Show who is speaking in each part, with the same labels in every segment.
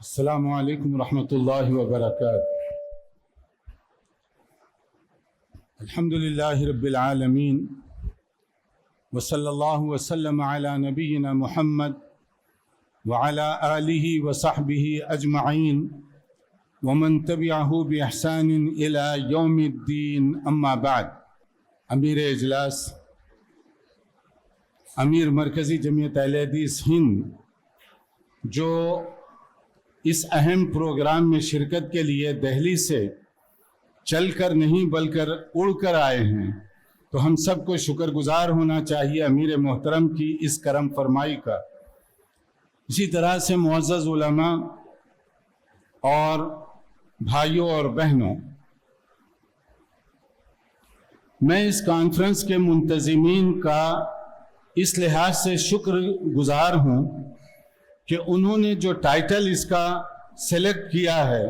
Speaker 1: السلام علیکم ورحمۃ اللہ وبرکاتہ۔ الحمد للہ رب العالمین وصلی اللہ وسلم علی نبینا محمد وعلی آلہ وصحبہ اجمعین ومن تبعہ بإحسان الی یوم الدین، اما بعد۔ امیر اجلاس، امیر مرکزی جمعیت اہل حدیث ہند، جو اس اہم پروگرام میں شرکت کے لیے دہلی سے چل کر نہیں بلکہ اڑ کر آئے ہیں، تو ہم سب کو شکر گزار ہونا چاہیے امیر محترم کی اس کرم فرمائی کا۔ اسی طرح سے معزز علماء اور بھائیوں اور بہنوں، میں اس کانفرنس کے منتظمین کا اس لحاظ سے شکر گزار ہوں کہ انہوں نے جو ٹائٹل اس کا سلیکٹ کیا ہے،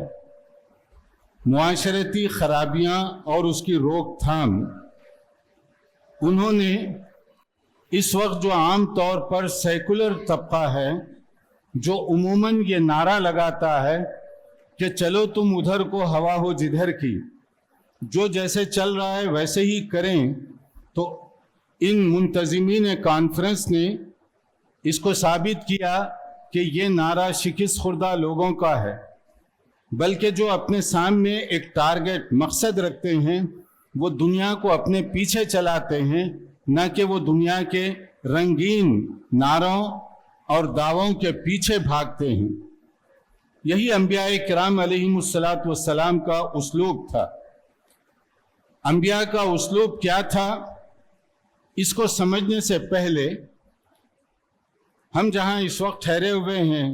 Speaker 1: معاشرتی خرابیاں اور اس کی روک تھام، انہوں نے اس وقت جو عام طور پر سیکولر طبقہ ہے، جو عموماً یہ نعرہ لگاتا ہے کہ چلو تم ادھر کو ہوا ہو جدھر کی، جو جیسے چل رہا ہے ویسے ہی کریں، تو ان منتظمین کانفرنس نے اس کو ثابت کیا کہ یہ نعرہ شکست خوردہ لوگوں کا ہے، بلکہ جو اپنے سامنے ایک ٹارگٹ مقصد رکھتے ہیں وہ دنیا کو اپنے پیچھے چلاتے ہیں، نہ کہ وہ دنیا کے رنگین نعروں اور دعووں کے پیچھے بھاگتے ہیں۔ یہی انبیاء کرام علیہم الصلاۃ والسلام کا اسلوب تھا۔ انبیاء کا اسلوب کیا تھا، اس کو سمجھنے سے پہلے ہم جہاں اس وقت ٹھہرے ہوئے ہیں،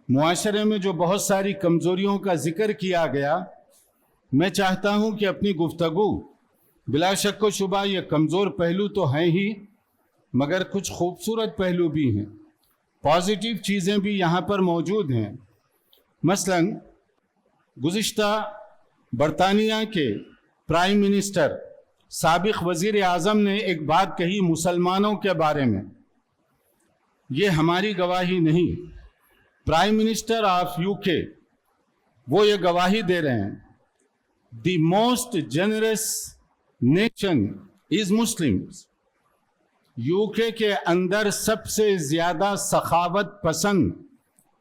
Speaker 1: معاشرے میں جو بہت ساری کمزوریوں کا ذکر کیا گیا، میں چاہتا ہوں کہ اپنی گفتگو، بلا شک و شبہ یہ کمزور پہلو تو ہیں ہی، مگر کچھ خوبصورت پہلو بھی ہیں، پازیٹیو چیزیں بھی یہاں پر موجود ہیں۔ مثلا گزشتہ برطانیہ کے پرائم منسٹر، سابق وزیر اعظم نے ایک بات کہی مسلمانوں کے بارے میں، یہ ہماری گواہی نہیں، پرائم منسٹر آف یو کے وہ یہ گواہی دے رہے ہیں، the most generous nation is Muslims. You کے اندر سب سے زیادہ سخاوت پسند،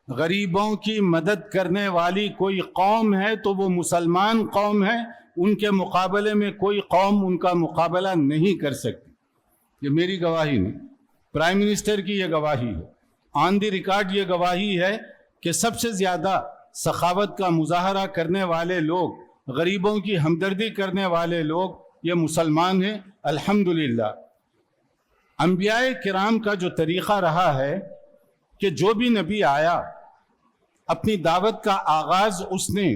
Speaker 1: غریبوں کی مدد کرنے والی کوئی قوم ہے تو وہ مسلمان قوم ہے، ان کے مقابلے میں کوئی قوم ان کا مقابلہ نہیں کر سکتی۔ یہ میری گواہی نہیں، پرائم منسٹر کی یہ گواہی ہے، آن دی ریکارڈ یہ گواہی ہے کہ سب سے زیادہ سخاوت کا مظاہرہ کرنے والے لوگ، غریبوں کی ہمدردی کرنے والے لوگ یہ مسلمان ہیں، الحمدللہ۔ انبیاء کرام کا جو طریقہ رہا ہے کہ جو بھی نبی آیا، اپنی دعوت کا آغاز اس نے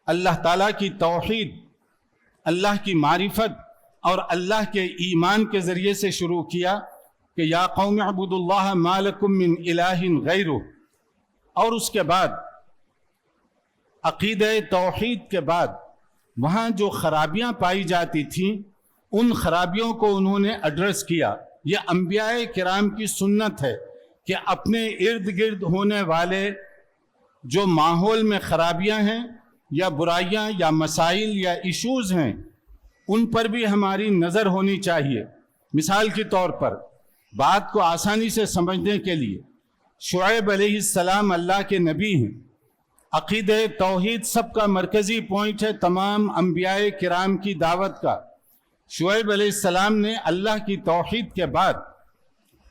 Speaker 1: اللہ تعالیٰ کی توحید، اللہ کی معرفت اور اللہ کے ایمان کے ذریعے سے شروع کیا کہ یا قوم اعبدوا اللہ ما لکم من الہ غیرہ، اور اس کے بعد عقیدہ توحید کے بعد وہاں جو خرابیاں پائی جاتی تھیں، ان خرابیوں کو انہوں نے ایڈریس کیا۔ یہ انبیاء کرام کی سنت ہے کہ اپنے ارد گرد ہونے والے جو ماحول میں خرابیاں ہیں یا برائیاں یا مسائل یا ایشوز ہیں، ان پر بھی ہماری نظر ہونی چاہیے۔ مثال کے طور پر بات کو آسانی سے سمجھنے کے لیے، شعیب علیہ السلام اللہ کے نبی ہیں، عقیدہ توحید سب کا مرکزی پوائنٹ ہے تمام انبیاء کرام کی دعوت کا۔ شعیب علیہ السلام نے اللہ کی توحید کے بعد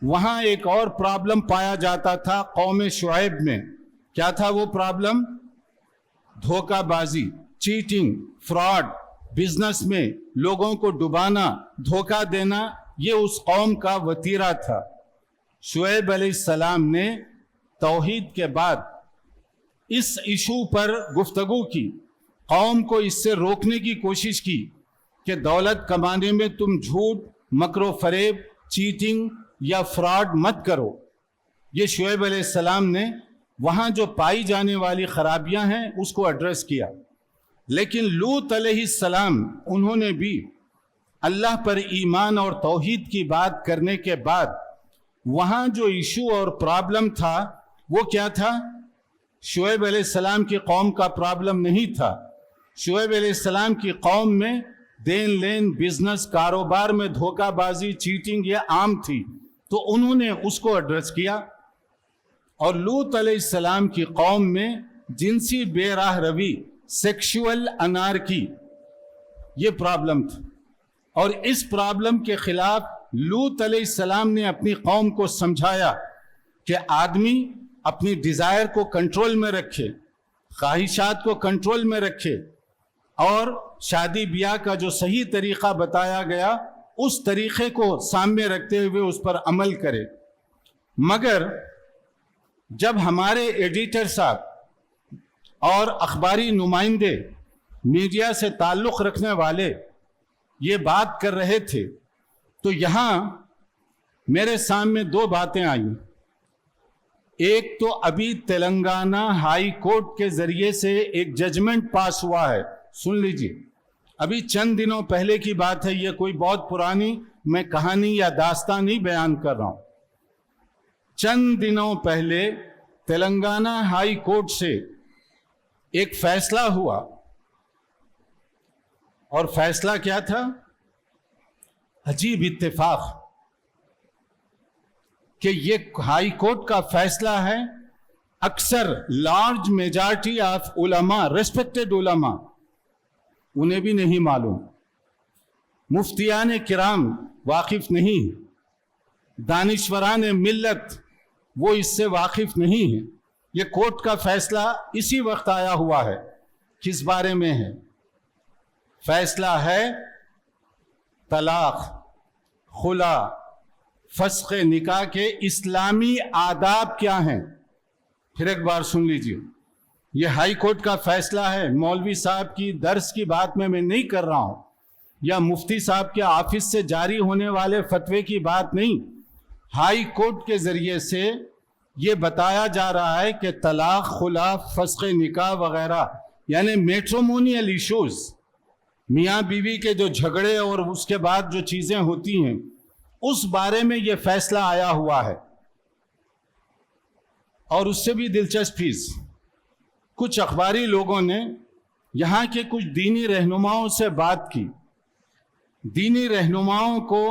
Speaker 1: وہاں ایک اور پرابلم پایا جاتا تھا قوم شعیب میں۔ کیا تھا وہ پرابلم؟ دھوکہ بازی، چیٹنگ، فراڈ، بزنس میں لوگوں کو ڈبانا، دھوکہ دینا، یہ اس قوم کا وتیرہ تھا۔ شعیب علیہ السلام نے توحید کے بعد اس ایشو پر گفتگو کی، قوم کو اس سے روکنے کی کوشش کی کہ دولت کمانے میں تم جھوٹ، مکر و فریب، چیٹنگ یا فراڈ مت کرو۔ یہ شعیب علیہ السلام نے وہاں جو پائی جانے والی خرابیاں ہیں اس کو ایڈریس کیا۔ لیکن لوط علیہ السلام، انہوں نے بھی اللہ پر ایمان اور توحید کی بات کرنے کے بعد وہاں جو ایشو اور پرابلم تھا وہ کیا تھا؟ شعیب علیہ السلام کی قوم کا پرابلم نہیں تھا. شعیب علیہ السلام کی قوم میں دین لین، بزنس، کاروبار میں دھوکہ بازی، چیٹنگ یہ عام تھی، تو انہوں نے اس کو ایڈریس کیا. اور لوط علیہ السلام کی قوم میں جنسی بے راہ روی، سیکشول انارکی، یہ پرابلم تھا. اور اس پرابلم کے خلاف لوط علیہ السلام نے اپنی قوم کو سمجھایا کہ آدمی اپنی ڈیزائر کو کنٹرول میں رکھے، خواہشات کو کنٹرول میں رکھے، اور شادی بیاہ کا جو صحیح طریقہ بتایا گیا اس طریقے کو سامنے رکھتے ہوئے اس پر عمل کرے. مگر جب ہمارے ایڈیٹر صاحب اور اخباری نمائندے، میڈیا سے تعلق رکھنے والے یہ بات کر رہے تھے تو یہاں میرے سامنے دو باتیں آئیں. ایک تو ابھی تلنگانہ ہائی کورٹ کے ذریعے سے ایک ججمنٹ پاس ہوا ہے، سن لیجیے، ابھی چند دنوں پہلے کی بات ہے، یہ کوئی بہت پرانی میں کہانی یا داستان نہیں بیان کر رہا ہوں. چند دنوں پہلے تلنگانہ ہائی کورٹ سے ایک فیصلہ ہوا، اور فیصلہ کیا تھا؟ عجیب اتفاق کہ یہ ہائی کورٹ کا فیصلہ ہے، اکثر لارج میجارٹی آف علماء، ریسپیکٹڈ علماء، انہیں بھی نہیں معلوم، مفتیان کرام واقف نہیں، دانشوران ملت وہ اس سے واقف نہیں ہیں. یہ کورٹ کا فیصلہ اسی وقت آیا ہوا ہے. کس بارے میں ہے؟ فیصلہ ہے طلاق، خلا، فسخ نکاح کے اسلامی آداب کیا ہیں. پھر ایک بار سن لیجیے، یہ ہائی کورٹ کا فیصلہ ہے، مولوی صاحب کی درس کی بات میں نہیں کر رہا ہوں، یا مفتی صاحب کے آفس سے جاری ہونے والے فتوے کی بات نہیں. ہائی کورٹ کے ذریعے سے یہ بتایا جا رہا ہے کہ طلاق، خلا، فسخ نکاح وغیرہ، یعنی میٹرومونیل ایشوز، میاں بیوی کے جو جھگڑے اور اس کے بعد جو چیزیں ہوتی ہیں، اس بارے میں یہ فیصلہ آیا ہوا ہے. اور اس سے بھی دلچسپ چیز، کچھ اخباری لوگوں نے یہاں کے کچھ دینی رہنماؤں سے بات کی. دینی رہنماؤں کو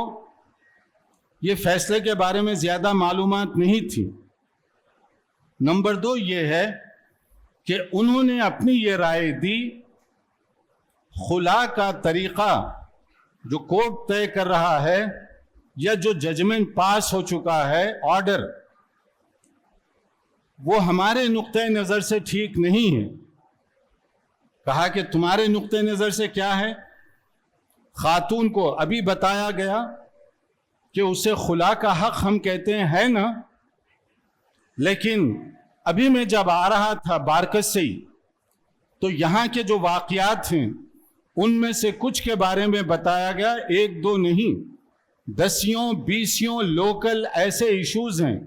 Speaker 1: یہ فیصلے کے بارے میں زیادہ معلومات نہیں تھی. نمبر 2 یہ ہے کہ انہوں نے اپنی یہ رائے دی، خلا کا طریقہ جو کورٹ طے کر رہا ہے یا جو ججمنٹ پاس ہو چکا ہے، آرڈر، وہ ہمارے نقطۂ نظر سے ٹھیک نہیں ہے. کہا کہ تمہارے نقطۂ نظر سے کیا ہے؟ خاتون کو ابھی بتایا گیا کہ اسے خلا کا حق ہم کہتے ہیں ہے نا، لیکن ابھی میں جب آ رہا تھا بارکس سے ہی تو یہاں کے جو واقعات ہیں ان میں سے کچھ کے بارے میں بتایا گیا، 1-2 نہیں، 10-20 لوکل ایسے ایشوز ہیں.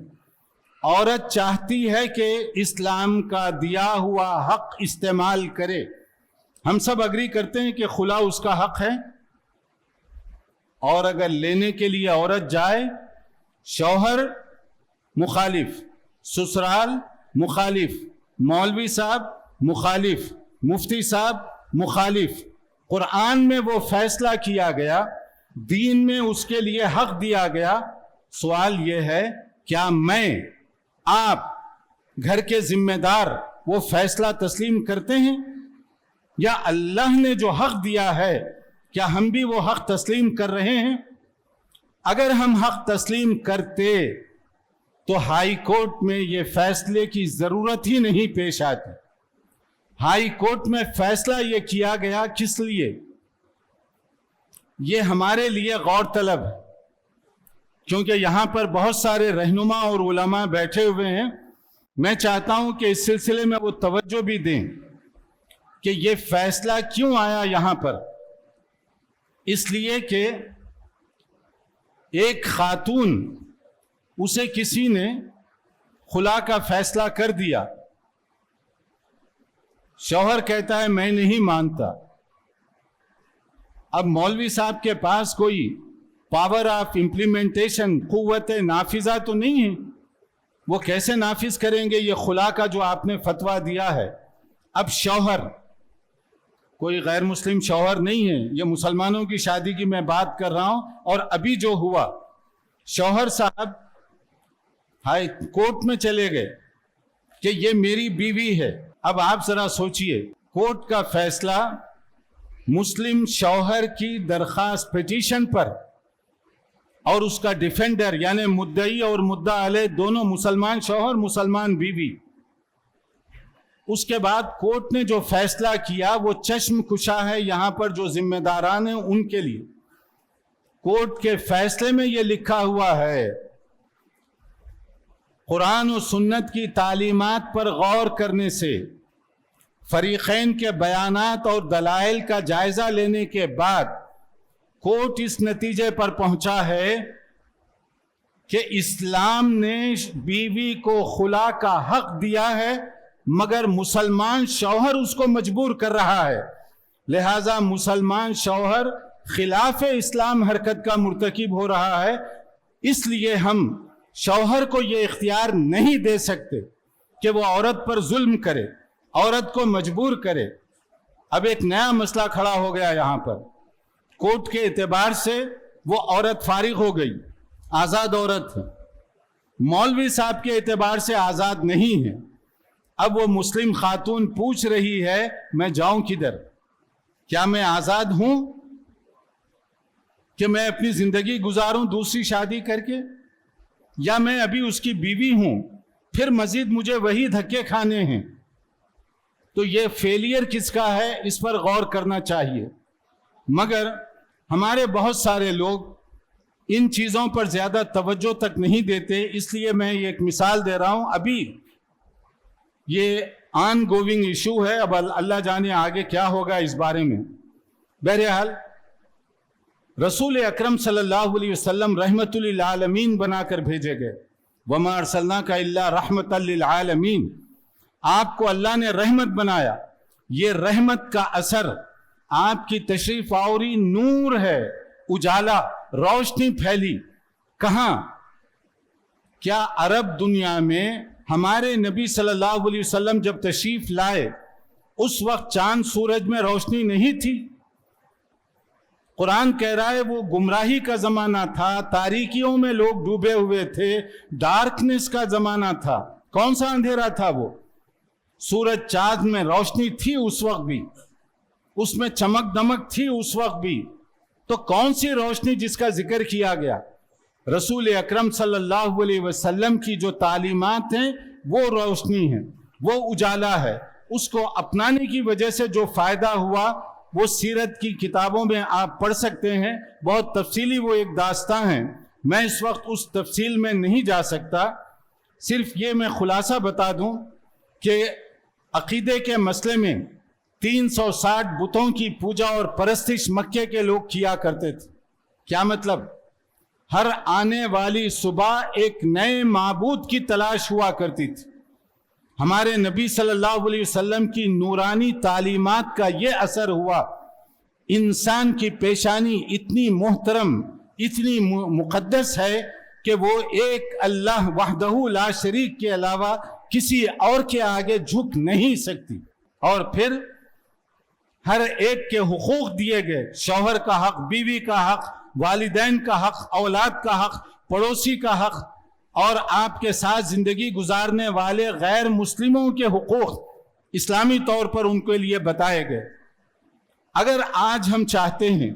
Speaker 1: عورت چاہتی ہے کہ اسلام کا دیا ہوا حق استعمال کرے. ہم سب اگری کرتے ہیں کہ خلا اس کا حق ہے، اور اگر لینے کے لیے عورت جائے، شوہر مخالف، سسرال مخالف، مولوی صاحب مخالف، مفتی صاحب مخالف، قرآن میں وہ فیصلہ کیا گیا، دین میں اس کے لیے حق دیا گیا. سوال یہ ہے، کیا میں، آپ، گھر کے ذمہ دار وہ فیصلہ تسلیم کرتے ہیں؟ یا اللہ نے جو حق دیا ہے کیا ہم بھی وہ حق تسلیم کر رہے ہیں؟ اگر ہم حق تسلیم کرتے تو ہائی کورٹ میں یہ فیصلے کی ضرورت ہی نہیں پیش آتی. ہائی کورٹ میں فیصلہ یہ کیا گیا کس لیے؟ یہ ہمارے لیے غور طلب ہے، کیونکہ یہاں پر بہت سارے رہنما اور علماء بیٹھے ہوئے ہیں. میں چاہتا ہوں کہ اس سلسلے میں وہ توجہ بھی دیں کہ یہ فیصلہ کیوں آیا یہاں پر. اس لیے کہ ایک خاتون، اسے کسی نے خلا کا فیصلہ کر دیا، شوہر کہتا ہے میں نہیں مانتا. اب مولوی صاحب کے پاس کوئی پاور آف امپلیمنٹیشن، قوت نافذہ تو نہیں ہے. وہ کیسے نافذ کریں گے یہ خلا کا جو آپ نے فتویٰ دیا ہے؟ اب شوہر کوئی غیر مسلم شوہر نہیں ہے، یہ مسلمانوں کی شادی کی میں بات کر رہا ہوں، اور ابھی جو ہوا شوہر صاحب ہائی کورٹ میں چلے گئے کہ یہ میری بیوی ہے۔ اب آپ ذرا سوچئے، کورٹ کا فیصلہ مسلم شوہر کی درخواست پٹیشن پر، اور اس کا ڈیفینڈر یعنی مدعی اور مدعا علیہ دونوں مسلمان شوہر مسلمان بیوی، اس کے بعد کورٹ نے جو فیصلہ کیا وہ چشم کشا ہے یہاں پر جو ذمہ داران ہیں ان کے لیے۔ کورٹ کے فیصلے میں یہ لکھا ہوا ہے، قرآن و سنت کی تعلیمات پر غور کرنے سے، فریقین کے بیانات اور دلائل کا جائزہ لینے کے بعد کورٹ اس نتیجے پر پہنچا ہے کہ اسلام نے بیوی کو خلا کا حق دیا ہے، مگر مسلمان شوہر اس کو مجبور کر رہا ہے، لہذا مسلمان شوہر خلاف اسلام حرکت کا مرتکب ہو رہا ہے، اس لیے ہم شوہر کو یہ اختیار نہیں دے سکتے کہ وہ عورت پر ظلم کرے، عورت کو مجبور کرے۔ اب ایک نیا مسئلہ کھڑا ہو گیا یہاں پر، کورٹ کے اعتبار سے وہ عورت فارغ ہو گئی، آزاد عورت ہے، مولوی صاحب کے اعتبار سے آزاد نہیں ہے۔ اب وہ مسلم خاتون پوچھ رہی ہے میں جاؤں کدھر؟ کیا میں آزاد ہوں کہ میں اپنی زندگی گزاروں دوسری شادی کر کے، یا میں ابھی اس کی بیوی ہوں، پھر مزید مجھے وہی دھکے کھانے ہیں؟ تو یہ فیلئر کس کا ہے، اس پر غور کرنا چاہیے۔ مگر ہمارے بہت سارے لوگ ان چیزوں پر زیادہ توجہ تک نہیں دیتے، اس لیے میں ایک مثال دے رہا ہوں۔ ابھی یہ آن گوئنگ ایشو ہے، اب اللہ جانے آگے کیا ہوگا اس بارے میں۔ بہرحال رسول اکرم صلی اللہ علیہ وسلم رحمت للعالمین بنا کر بھیجے گئے، وما ارسلناک الا رحمت للعالمین، آپ کو اللہ نے رحمت بنایا۔ یہ رحمت کا اثر آپ کی تشریف آوری نور ہے، اجالا، روشنی پھیلی۔ کہاں؟ کیا عرب دنیا میں ہمارے نبی صلی اللہ علیہ وسلم جب تشریف لائے اس وقت چاند سورج میں روشنی نہیں تھی؟ قرآن کہہ رہا ہے وہ گمراہی کا زمانہ تھا، تاریکیوں میں لوگ ڈوبے ہوئے تھے، ڈارکنس کا زمانہ تھا۔ کون سا اندھیرا تھا وہ؟ سورج چاند میں روشنی تھی اس وقت بھی، اس میں چمک دمک تھی اس وقت بھی۔ تو کون سی روشنی جس کا ذکر کیا گیا؟ رسول اکرم صلی اللہ علیہ وسلم کی جو تعلیمات ہیں وہ روشنی ہے، وہ اجالا ہے۔ اس کو اپنانے کی وجہ سے جو فائدہ ہوا وہ سیرت کی کتابوں میں آپ پڑھ سکتے ہیں، بہت تفصیلی وہ ایک داستان ہے، میں اس وقت اس تفصیل میں نہیں جا سکتا۔ صرف یہ میں خلاصہ بتا دوں کہ عقیدے کے مسئلے میں 360 بتوں کی پوجا اور پرستش مکے کے لوگ کیا کرتے تھے۔ کیا مطلب؟ ہر آنے والی صبح ایک نئے معبود کی تلاش ہوا کرتی تھی۔ ہمارے نبی صلی اللہ علیہ وسلم کی نورانی تعلیمات کا یہ اثر ہوا، انسان کی پیشانی اتنی محترم، اتنی مقدس ہے کہ وہ ایک اللہ وحدہ لا شریک کے علاوہ کسی اور کے آگے جھک نہیں سکتی۔ اور پھر ہر ایک کے حقوق دیے گئے، شوہر کا حق، بیوی کا حق، والدین کا حق، اولاد کا حق، پڑوسی کا حق، اور آپ کے ساتھ زندگی گزارنے والے غیر مسلموں کے حقوق اسلامی طور پر ان کے لیے بتائے گئے۔ اگر آج ہم چاہتے ہیں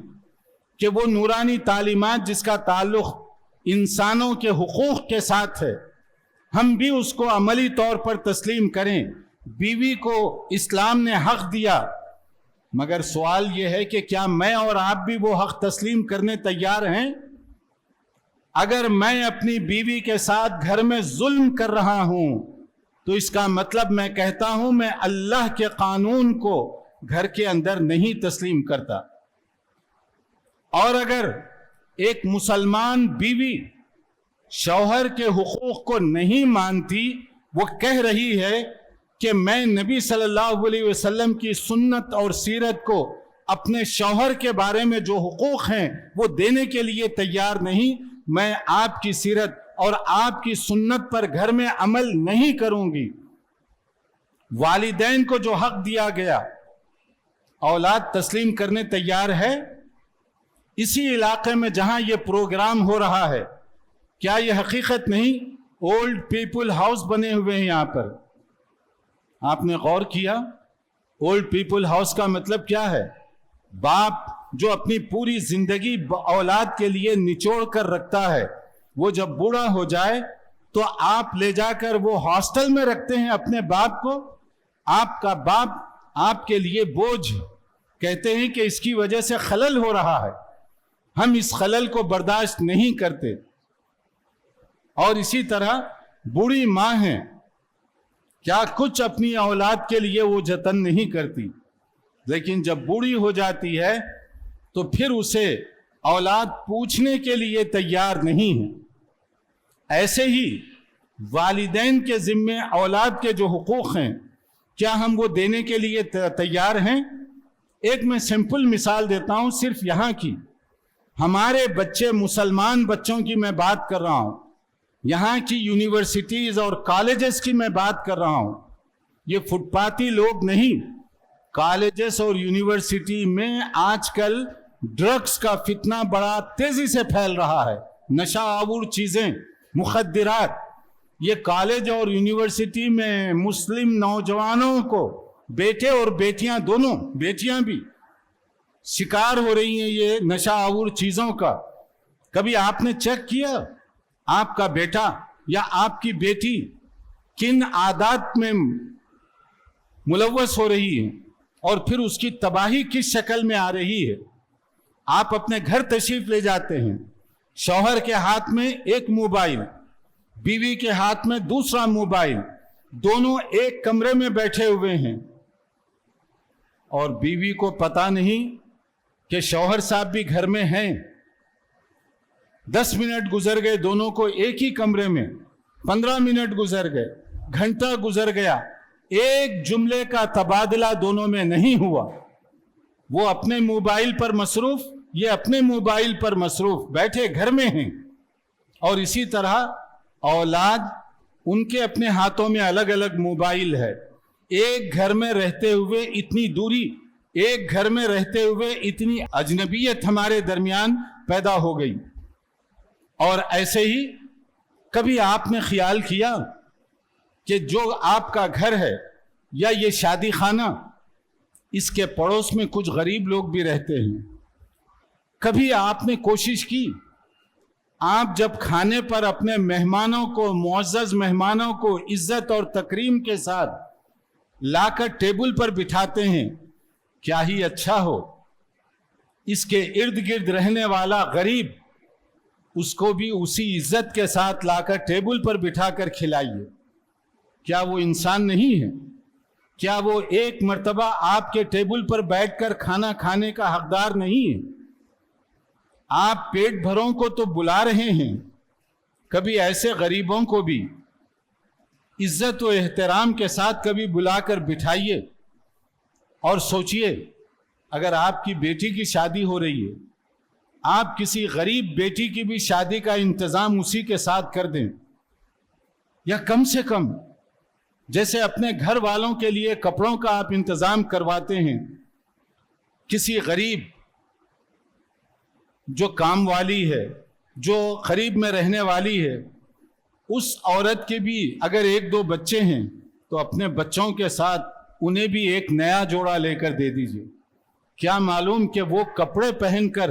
Speaker 1: کہ وہ نورانی تعلیمات جس کا تعلق انسانوں کے حقوق کے ساتھ ہے، ہم بھی اس کو عملی طور پر تسلیم کریں۔ بیوی کو اسلام نے حق دیا، مگر سوال یہ ہے کہ کیا میں اور آپ بھی وہ حق تسلیم کرنے تیار ہیں؟ اگر میں اپنی بیوی کے ساتھ گھر میں ظلم کر رہا ہوں تو اس کا مطلب میں کہتا ہوں میں اللہ کے قانون کو گھر کے اندر نہیں تسلیم کرتا۔ اور اگر ایک مسلمان بیوی شوہر کے حقوق کو نہیں مانتی، وہ کہہ رہی ہے کہ میں نبی صلی اللہ علیہ وسلم کی سنت اور سیرت کو اپنے شوہر کے بارے میں جو حقوق ہیں وہ دینے کے لیے تیار نہیں، میں آپ کی سیرت اور آپ کی سنت پر گھر میں عمل نہیں کروں گی، والدین کو جو حق دیا گیا اولاد تسلیم کرنے تیار ہے؟ اسی علاقے میں جہاں یہ پروگرام ہو رہا ہے، کیا یہ حقیقت نہیں؟ اولڈ پیپل ہاؤس بنے ہوئے ہیں یہاں پر. آپ نے غور کیا اولڈ پیپل ہاؤس کا مطلب کیا ہے؟ باپ جو اپنی پوری زندگی اولاد کے لیے نچوڑ کر رکھتا ہے، وہ جب بوڑھا ہو جائے تو آپ لے جا کر وہ ہاسٹل میں رکھتے ہیں اپنے باپ کو. آپ کا باپ آپ کے لیے بوجھ، کہتے ہیں کہ اس کی وجہ سے خلل ہو رہا ہے، ہم اس خلل کو برداشت نہیں کرتے. اور اسی طرح بوڑھی ماں ہیں، کیا کچھ اپنی اولاد کے لیے وہ جتن نہیں کرتی، لیکن جب بوڑھی ہو جاتی ہے تو پھر اسے اولاد پوچھنے کے لیے تیار نہیں ہے. ایسے ہی والدین کے ذمے اولاد کے جو حقوق ہیں، کیا ہم وہ دینے کے لیے تیار ہیں؟ ایک میں سمپل مثال دیتا ہوں صرف یہاں کی. ہمارے بچے، مسلمان بچوں کی میں بات کر رہا ہوں، یہاں کی یونیورسٹیز اور کالجز کی میں بات کر رہا ہوں، یہ فٹ پاتی لوگ نہیں. کالجز اور یونیورسٹی میں آج کل ڈرگز کا فتنہ بڑا تیزی سے پھیل رہا ہے، نشہ آور چیزیں، مخدرات. یہ کالج اور یونیورسٹی میں مسلم نوجوانوں کو، بیٹے اور بیٹیاں دونوں، بیٹیاں بھی شکار ہو رہی ہیں یہ نشہ آور چیزوں کا. کبھی آپ نے چیک کیا آپ کا بیٹا یا آپ کی بیٹی کن عادات میں ملوث ہو رہی ہے اور پھر اس کی تباہی کس شکل میں آ رہی ہے؟ آپ اپنے گھر تشریف لے جاتے ہیں، شوہر کے ہاتھ میں ایک موبائل، بیوی کے ہاتھ میں دوسرا موبائل، دونوں ایک کمرے میں بیٹھے ہوئے ہیں، اور بیوی کو پتہ نہیں کہ شوہر صاحب بھی گھر میں ہیں. 10 منٹ گزر گئے دونوں کو ایک ہی کمرے میں، 15 منٹ گزر گئے، گھنٹہ گزر گیا، ایک جملے کا تبادلہ دونوں میں نہیں ہوا. وہ اپنے موبائل پر مصروف، یہ اپنے موبائل پر مصروف، بیٹھے گھر میں ہیں. اور اسی طرح اولاد، ان کے اپنے ہاتھوں میں الگ الگ موبائل ہے. ایک گھر میں رہتے ہوئے اتنی دوری، ایک گھر میں رہتے ہوئے اتنی اجنبیت ہمارے درمیان پیدا ہو گئی. اور ایسے ہی کبھی آپ نے خیال کیا کہ جو آپ کا گھر ہے یا یہ شادی خانہ، اس کے پڑوس میں کچھ غریب لوگ بھی رہتے ہیں؟ کبھی آپ نے کوشش کی، آپ جب کھانے پر اپنے مہمانوں کو، معزز مہمانوں کو عزت اور تکریم کے ساتھ لا کر ٹیبل پر بٹھاتے ہیں، کیا ہی اچھا ہو اس کے ارد گرد رہنے والا غریب، اس کو بھی اسی عزت کے ساتھ لا کر ٹیبل پر بٹھا کر کھلائیے. کیا وہ انسان نہیں ہے؟ کیا وہ ایک مرتبہ آپ کے ٹیبل پر بیٹھ کر کھانا کھانے کا حقدار نہیں ہے؟ آپ پیٹ بھروں کو تو بلا رہے ہیں، کبھی ایسے غریبوں کو بھی عزت و احترام کے ساتھ کبھی بلا کر بٹھائیے. اور سوچئے، اگر آپ کی بیٹی کی شادی ہو رہی ہے، آپ کسی غریب بیٹی کی بھی شادی کا انتظام اسی کے ساتھ کر دیں، یا کم سے کم جیسے اپنے گھر والوں کے لیے کپڑوں کا آپ انتظام کرواتے ہیں، کسی غریب جو کام والی ہے، جو قریب میں رہنے والی ہے، اس عورت کے بھی اگر 1-2 بچے ہیں تو اپنے بچوں کے ساتھ انہیں بھی ایک نیا جوڑا لے کر دے دیجئے. کیا معلوم کہ وہ کپڑے پہن کر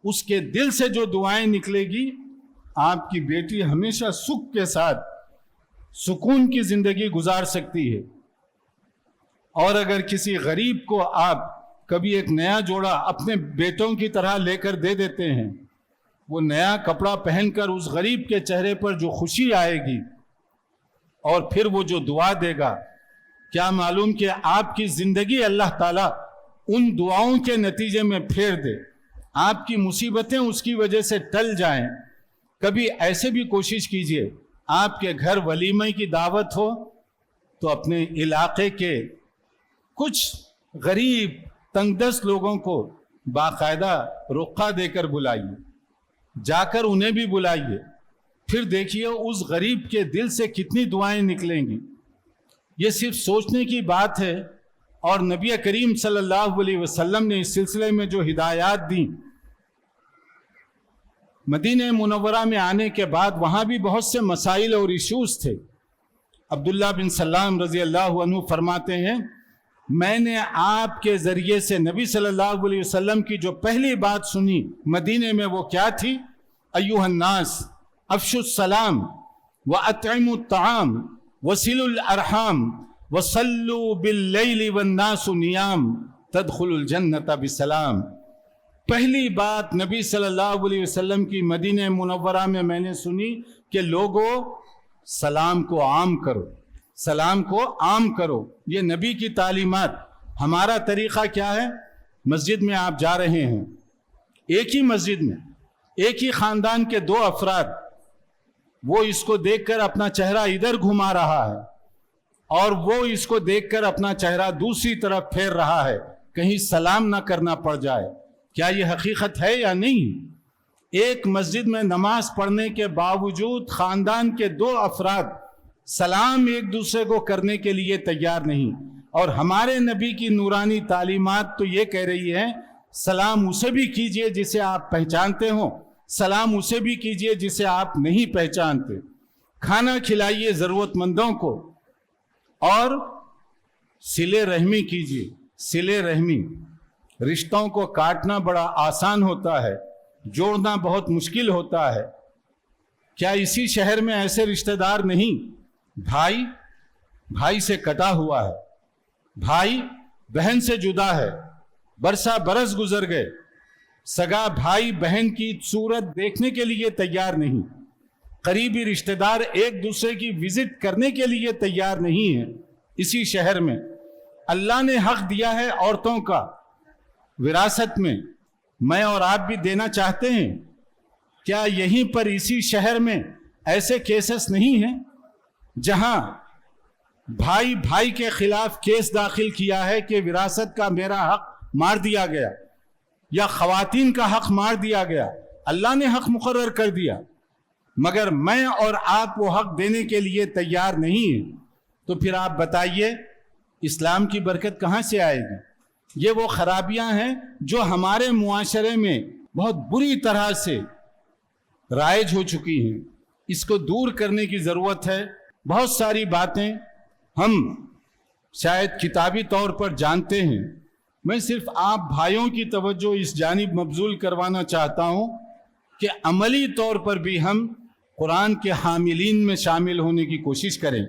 Speaker 1: اس کے دل سے جو دعائیں نکلے گی، آپ کی بیٹی ہمیشہ سکھ کے ساتھ سکون کی زندگی گزار سکتی ہے. اور اگر کسی غریب کو آپ کبھی ایک نیا جوڑا اپنے بیٹوں کی طرح لے کر دے دیتے ہیں، وہ نیا کپڑا پہن کر اس غریب کے چہرے پر جو خوشی آئے گی اور پھر وہ جو دعا دے گا، کیا معلوم کہ آپ کی زندگی اللہ تعالیٰ ان دعاؤں کے نتیجے میں پھیر دے، آپ کی مصیبتیں اس کی وجہ سے ٹل جائیں. کبھی ایسے بھی کوشش کیجئے، آپ کے گھر ولیمے کی دعوت ہو تو اپنے علاقے کے کچھ غریب تنگ دست لوگوں کو باقاعدہ رقعہ دے کر بلائیے، جا کر انہیں بھی بلائیے. پھر دیکھیے اس غریب کے دل سے کتنی دعائیں نکلیں گی. یہ صرف سوچنے کی بات ہے. اور نبی کریم صلی اللہ علیہ وسلم نے اس سلسلے میں جو ہدایات دیں، مدینہ منورہ میں آنے کے بعد وہاں بھی بہت سے مسائل اور ایشوز تھے. عبداللہ بن سلام رضی اللہ عنہ فرماتے ہیں، میں نے آپ کے ذریعے سے نبی صلی اللہ علیہ وسلم کی جو پہلی بات سنی مدینے میں وہ کیا تھی؟ ایھا الناس افشوا السلام واطعموا الطعام وصلوا الارحام وصلوا باللیل والناس نیام تدخلوا الجنۃ بسلام. پہلی بات نبی صلی اللہ علیہ وسلم کی مدینہ منورہ میں میں نے سنی کہ لوگوں سلام کو عام کرو، سلام کو عام کرو. یہ نبی کی تعلیمات. ہمارا طریقہ کیا ہے؟ مسجد میں آپ جا رہے ہیں، ایک ہی مسجد میں ایک ہی خاندان کے دو افراد، وہ اس کو دیکھ کر اپنا چہرہ ادھر گھما رہا ہے اور وہ اس کو دیکھ کر اپنا چہرہ دوسری طرف پھیر رہا ہے، کہیں سلام نہ کرنا پڑ جائے. کیا یہ حقیقت ہے یا نہیں؟ ایک مسجد میں نماز پڑھنے کے باوجود خاندان کے دو افراد سلام ایک دوسرے کو کرنے کے لیے تیار نہیں. اور ہمارے نبی کی نورانی تعلیمات تو یہ کہہ رہی ہے، سلام اسے بھی کیجئے جسے آپ پہچانتے ہوں، سلام اسے بھی کیجئے جسے آپ نہیں پہچانتے. کھانا کھلائیے ضرورت مندوں کو اور صلہ رحمی کیجئے. صلہ رحمی، رشتوں کو کاٹنا بڑا آسان ہوتا ہے، جوڑنا بہت مشکل ہوتا ہے. کیا اسی شہر میں ایسے رشتہ دار نہیں؟ بھائی سے کٹا ہوا ہے، بھائی بہن سے جدا ہے، برسا برس گزر گئے، سگا بھائی بہن کی صورت دیکھنے کے لیے تیار نہیں، قریبی رشتہ دار ایک دوسرے کی وزٹ کرنے کے لیے تیار نہیں ہیں. اسی شہر میں اللہ نے حق دیا ہے عورتوں کا وراثت میں، میں اور آپ بھی دینا چاہتے ہیں. کیا یہیں پر اسی شہر میں ایسے کیسز نہیں ہیں جہاں بھائی کے خلاف کیس داخل کیا ہے کہ وراثت کا میرا حق مار دیا گیا یا خواتین کا حق مار دیا گیا؟ اللہ نے حق مقرر کر دیا مگر میں اور آپ وہ حق دینے کے لیے تیار نہیں ہیں. تو پھر آپ بتائیے اسلام کی برکت کہاں سے آئے گی؟ یہ وہ خرابیاں ہیں جو ہمارے معاشرے میں بہت بری طرح سے رائج ہو چکی ہیں. اس کو دور کرنے کی ضرورت ہے. بہت ساری باتیں ہم شاید کتابی طور پر جانتے ہیں. میں صرف آپ بھائیوں کی توجہ اس جانب مبذول کروانا چاہتا ہوں کہ عملی طور پر بھی ہم قرآن کے حاملین میں شامل ہونے کی کوشش کریں،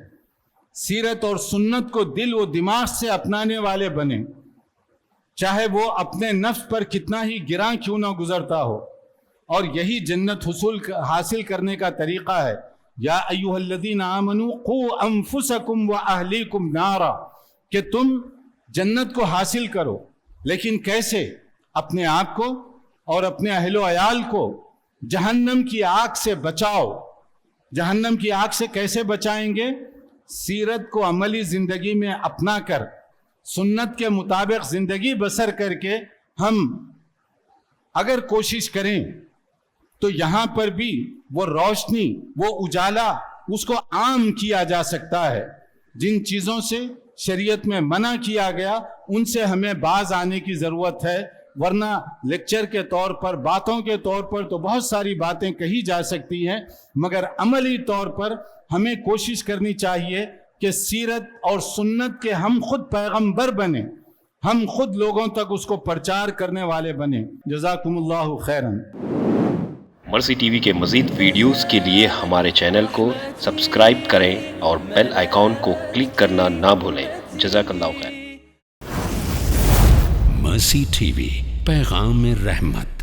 Speaker 1: سیرت اور سنت کو دل و دماغ سے اپنانے والے بنیں، چاہے وہ اپنے نفس پر کتنا ہی گراں کیوں نہ گزرتا ہو. اور یہی جنت حاصل کرنے کا طریقہ ہے. یا ایھا الذین آمنوا قوا انفسکم واہلیکم نارا، کہ تم جنت کو حاصل کرو. لیکن کیسے؟ اپنے آپ کو اور اپنے اہل و عیال کو جہنم کی آگ سے بچاؤ. جہنم کی آگ سے کیسے بچائیں گے؟ سیرت کو عملی زندگی میں اپنا کر، سنت کے مطابق زندگی بسر کر کے ہم اگر کوشش کریں تو یہاں پر بھی وہ روشنی، وہ اجالا، اس کو عام کیا جا سکتا ہے. جن چیزوں سے شریعت میں منع کیا گیا ان سے ہمیں باز آنے کی ضرورت ہے، ورنہ لیکچر کے طور پر، باتوں کے طور پر تو بہت ساری باتیں کہی جا سکتی ہیں، مگر عملی طور پر ہمیں کوشش کرنی چاہیے کہ سیرت اور سنت کے ہم خود پیغمبر بنیں، ہم خود لوگوں تک اس کو پرچار کرنے والے بنیں. جزاکم اللہ خیراً.
Speaker 2: مرسی ٹی وی کے مزید ویڈیوز کے لیے ہمارے چینل کو سبسکرائب کریں اور بیل آئیکن کو کلک کرنا نہ بھولیں. جزاک اللہ خیر.
Speaker 3: مرسی ٹی وی، پیغام رحمت.